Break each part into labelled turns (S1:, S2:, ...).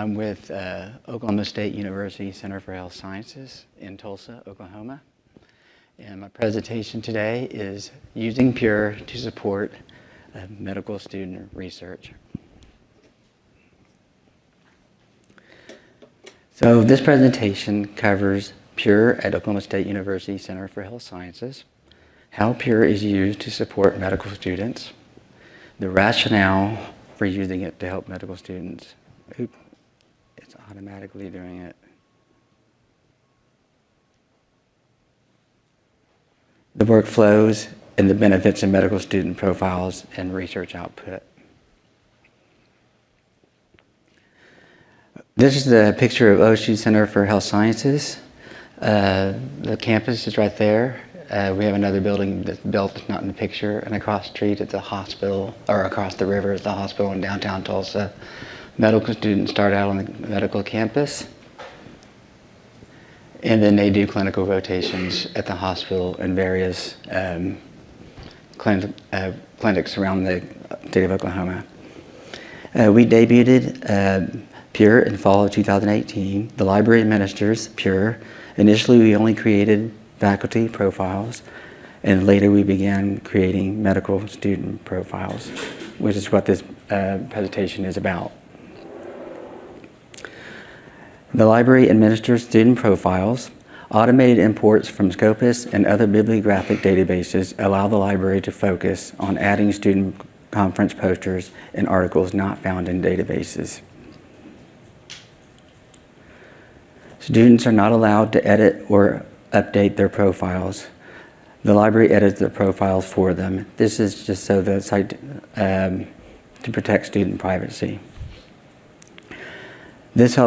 S1: I'm with Oklahoma State University Center for Health Sciences in Tulsa, Oklahoma. And my presentation today is using Pure to support medical student research. So this presentation covers Pure at Oklahoma State University Center for Health Sciences, how Pure is used to support medical students, the rationale for using it to help medical students. Oops, it's automatically doing it. The workflows and the benefits of medical student profiles and research output. This is a picture of OSU Center for Health Sciences. The campus is right there. We have another building that's built, that's not in the picture, and across the street it's a hospital, or across the river is the hospital in downtown Tulsa. Medical students start out on the medical campus, and then they do clinical rotations at the hospital and various clinics around the state of Oklahoma. We debuted Pure in fall of 2018. The library administers Pure. Initially, we only created faculty profiles, and later we began creating medical student profiles, which is what this presentation is about. The library administers student profiles. Automated imports from Scopus and other bibliographic databases allow the library to focus on adding student conference posters and articles not found in databases. Students are not allowed to edit or update their profiles. The library edits their profiles for them. This is just so the site to protect student privacy. This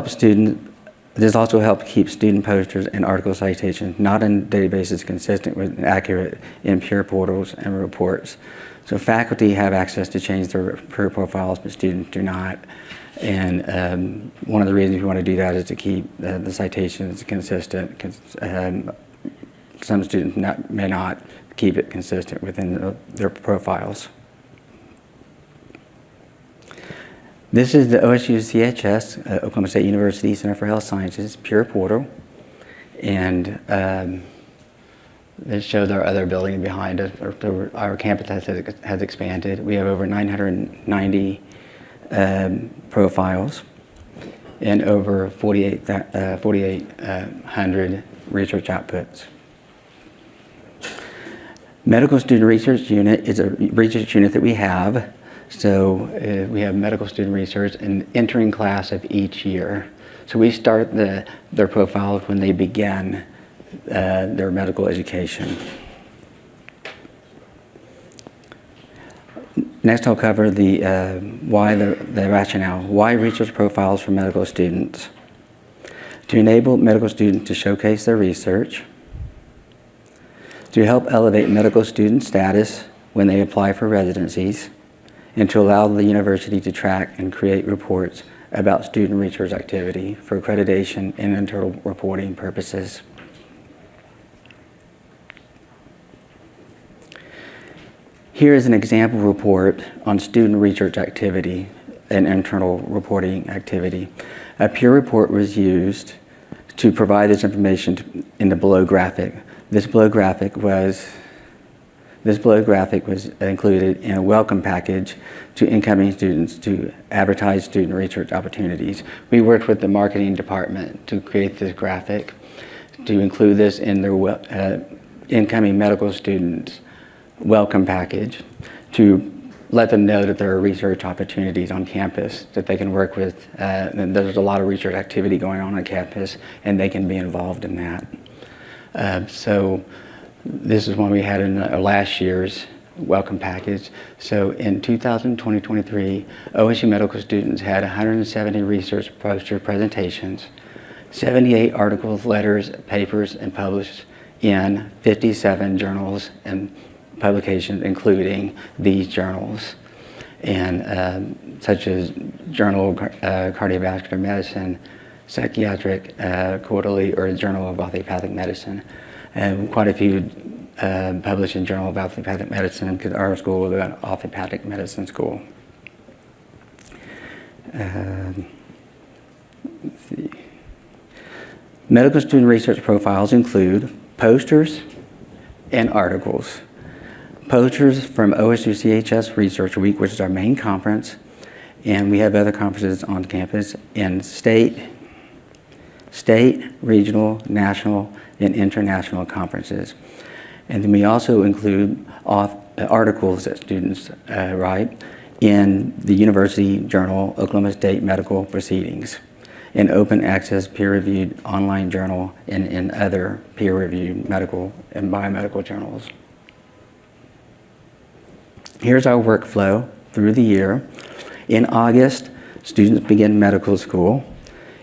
S1: also helps keep student posters and article citations not in databases consistent with and accurate in Pure portals and reports. So faculty have access to change their Pure profiles, but students do not. And one of the reasons we want to do that is to keep the citations consistent. Some students may not keep it consistent within their profiles. This is the OSU CHS, Oklahoma State University Center for Health Sciences, Pure portal. And it shows our other building behind us. Our campus has expanded. We have over 990 profiles and over 4,800 research outputs. Medical Student Research Unit is a research unit that we have. So we have medical student research and entering class of each year. So we start their profiles when they begin their medical education. Next, I'll cover the rationale. Why research profiles for medical students? To enable medical students to showcase their research. To help elevate medical student status when they apply for residencies. And to allow the university to track and create reports about student research activity for accreditation and internal reporting purposes. Here is an example report on student research activity and internal reporting activity. A Pure report was used to provide this information in the below graphic. This below graphic was included in a welcome package to incoming students to advertise student research opportunities. We worked with the marketing department to create this graphic, to include this in their incoming medical students' welcome package, to let them know that there are research opportunities on campus that they can work with. And there's a lot of research activity going on campus, and they can be involved in that. So this is one we had in last year's welcome package. So in 2023, OSU medical students had 170 research poster presentations, 78 articles, letters, papers, and published in 57 journals and publications, including these journals, and such as Journal of Cardiovascular Medicine, Psychiatric Quarterly, or Journal of Osteopathic Medicine. And quite a few published in Journal of Osteopathic Medicine, because our school was an osteopathic medicine school. Medical student research profiles include posters and articles. Posters from OSU CHS Research Week, which is our main conference, and we have other conferences on campus in state, regional, national, and international conferences. And then we also include articles that students write in the University Journal, Oklahoma State Medical Proceedings, in open access peer-reviewed online journal, and in other peer-reviewed medical and biomedical journals. Here's our workflow through the year. In August, students begin medical school,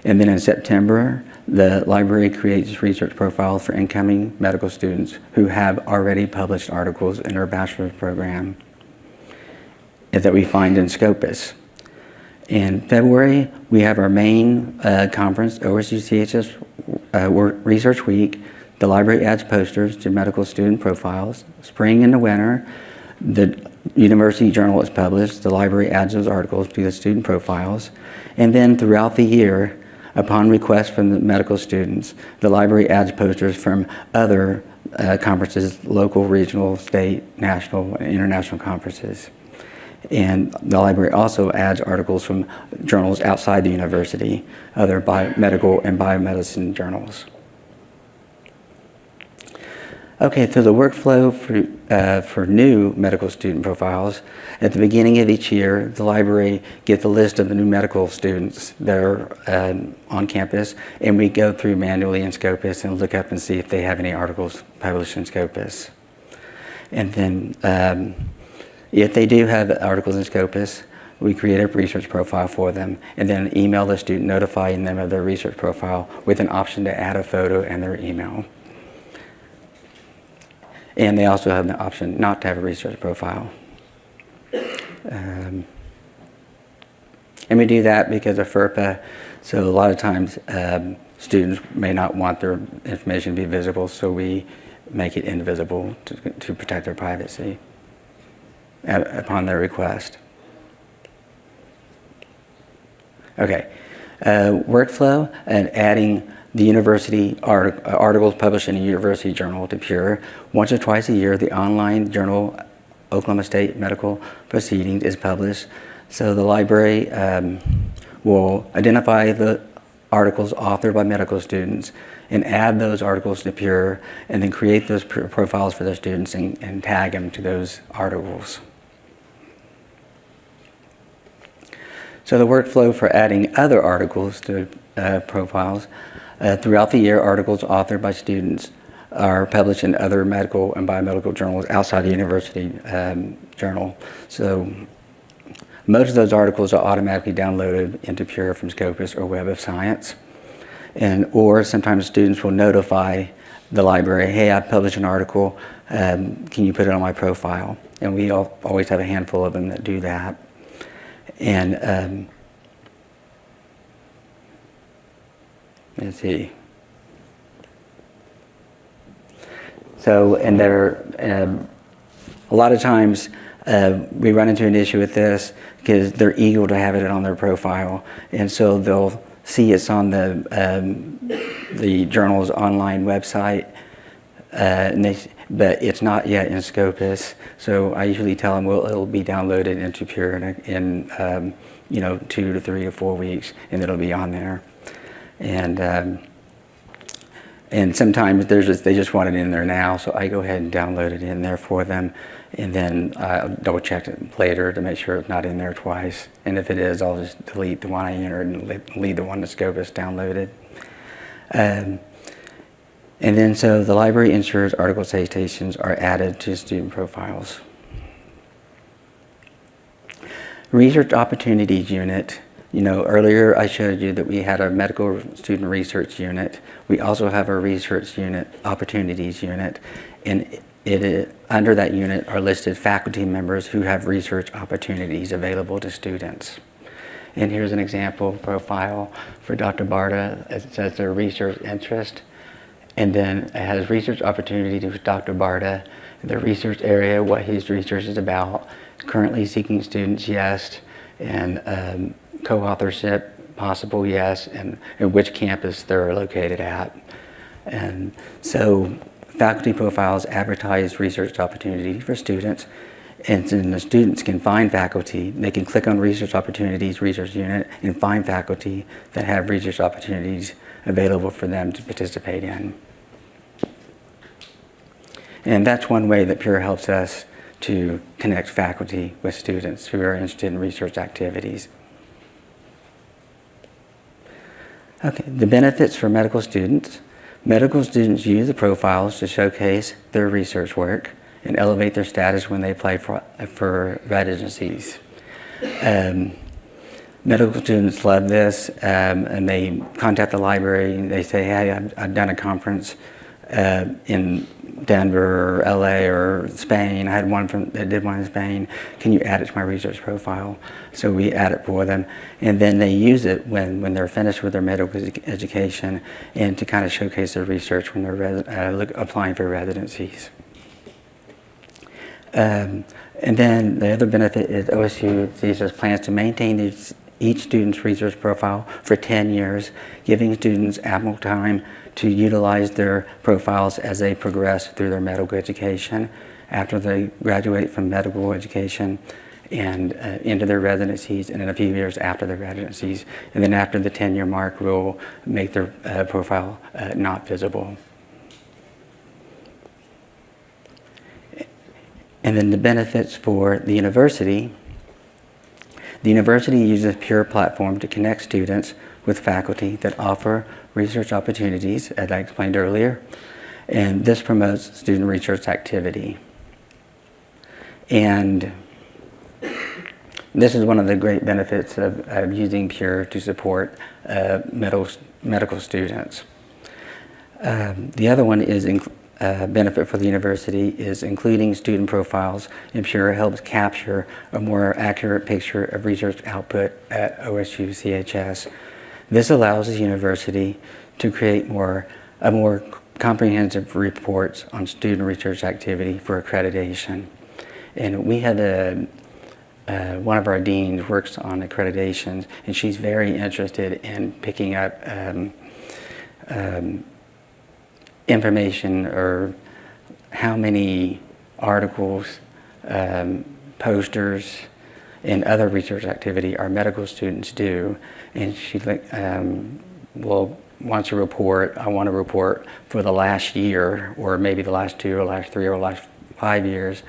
S1: and then in September, the library creates research profiles for incoming medical students who have already published articles in their bachelor's program that we find in Scopus. In February, we have our main conference, OSU CHS Research Week. The library adds posters to medical student profiles. Spring and the winter, the University Journal is published. The library adds those articles to the student profiles. And then throughout the year, upon request from the medical students, the library adds posters from other conferences, local, regional, state, national, and international conferences. And the library also adds articles from journals outside the university, other medical and biomedicine journals. Okay, so the workflow for new medical student profiles, at the beginning of each year, the library gets a list of the new medical students that are on campus, and we go through manually in Scopus and look up and see if they have any articles published in Scopus. And then if they do have articles in Scopus, we create a research profile for them and then email the student notifying them of their research profile with an option to add a photo and their email. And they also have the option not to have a research profile. And we do that because of FERPA, so a lot of times students may not want their information to be visible, so we make it invisible to protect their privacy upon their request. Okay, workflow and adding the university articles published in a university journal to Pure. Once or twice a year, the online journal, Oklahoma State Medical Proceedings, is published. So the library will identify the articles authored by medical students and add those articles to Pure, and then create those profiles for the students and tag them to those articles. So the workflow for adding other articles to profiles. Throughout the year, articles authored by students are published in other medical and biomedical journals outside the university journal. So most of those articles are automatically downloaded into Pure from Scopus or Web of Science. Or sometimes students will notify the library, hey, I published an article, can you put it on my profile? And we always have a handful of them that do that. And let's see. So, and there, a lot of times we run into an issue with this because they're eager to have it on their profile, and so they'll see it's on the journal's online website, but it's not yet in Scopus. So I usually tell them, well, it'll be downloaded into Pure in 2 to 3 to 4 weeks, and it'll be on there. And sometimes they just want it in there now, so I go ahead and download it in there for them, and then I'll double check it later to make sure it's not in there twice. And if it is, I'll just delete the one I entered and leave the one that Scopus downloaded. And then so the library ensures article citations are added to student profiles. Research Opportunities Unit. Earlier I showed you that we had a medical student research unit. We also have a research unit, opportunities unit, and under that unit are listed faculty members who have research opportunities available to students. And here's an example profile for Dr. Barta. It says their research interest, and then it has research opportunity with Dr. Barta, the research area, what his research is about, currently seeking students, yes, and co-authorship, possible, yes, and which campus they're located at. And so faculty profiles advertise research opportunities for students, and then the students can find faculty. They can click on Research Opportunities, Research Unit, and find faculty that have research opportunities available for them to participate in. And that's one way that Pure helps us to connect faculty with students who are interested in research activities. Okay, the benefits for medical students. Medical students use the profiles to showcase their research work and elevate their status when they apply for residencies. Medical students love this, and they contact the library and they say, hey, I've done a conference in Denver or LA or Spain. I had one that did one in Spain. Can you add it to my research profile? So we add it for them, and then they use it when they're finished with their medical education and to kind of showcase their research when they're applying for residencies. And then the other benefit is OSU has plans to maintain each student's research profile for 10 years, giving students ample time to utilize their profiles as they progress through their medical education, after they graduate from medical education and into their residencies, and in a few years after their residencies. And then after the 10-year mark, we'll make their profile not visible. And then the benefits for the university. The university uses a Pure platform to connect students with faculty that offer research opportunities, as I explained earlier, and this promotes student research activity. And this is one of the great benefits of using Pure to support medical students. The other one is benefit for the university is including student profiles in Pure helps capture a more accurate picture of research output at OSU CHS. This allows the university to create more comprehensive reports on student research activity for accreditation. And we had one of our deans works on accreditations, and she's very interested in picking up information or how many articles, posters, and other research activity our medical students do. And she wants a report. I want a report for the last year, or maybe the last 2 or last 3 or last 5 years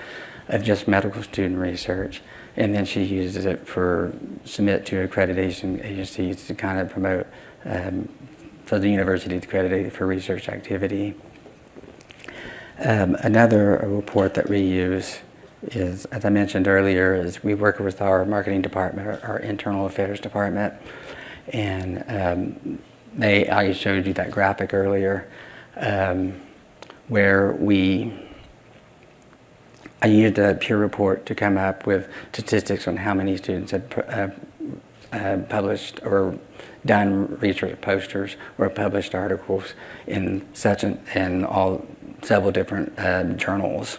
S1: of just medical student research. And then she uses it for submit to accreditation agencies to kind of promote for the university to accredit for research activity. Another report that we use is, as I mentioned earlier, is we work with our marketing department, our internal affairs department, and I showed you that graphic earlier, where I used a Pure report to come up with statistics on how many students had published or done research posters or published articles in several different journals.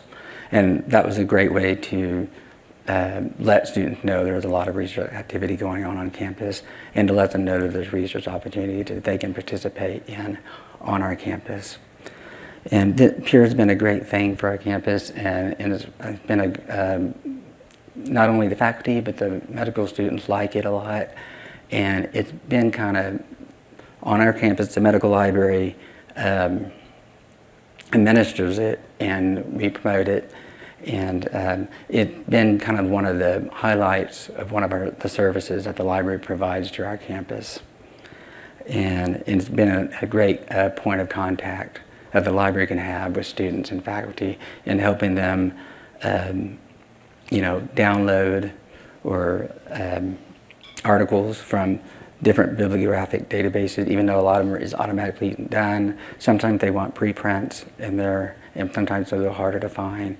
S1: And that was a great way to let students know there's a lot of research activity going on campus, and to let them know that there's research opportunity that they can participate in on our campus. And Pure has been a great thing for our campus, and it's been not only the faculty, but the medical students like it a lot. And it's been kind of, on our campus, the medical library administers it, and we promote it. And it's been kind of one of the highlights of one of the services that the library provides to our campus. And it's been a great point of contact that the library can have with students and faculty in helping them, download or articles from different bibliographic databases, even though a lot of them is automatically done. Sometimes they want preprints and sometimes they're a little harder to find,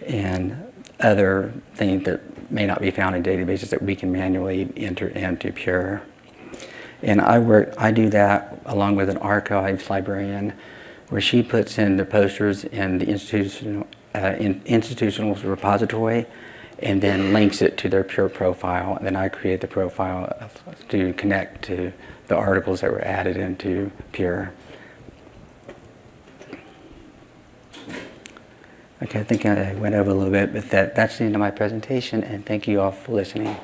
S1: and other things that may not be found in databases that we can manually enter into Pure. And I do that along with an archives librarian, where she puts in the posters in the institutional repository, and then links it to their Pure profile. And then I create the profile to connect to the articles that were added into Pure. Okay, I think I went over a little bit, but that's the end of my presentation, and thank you all for listening.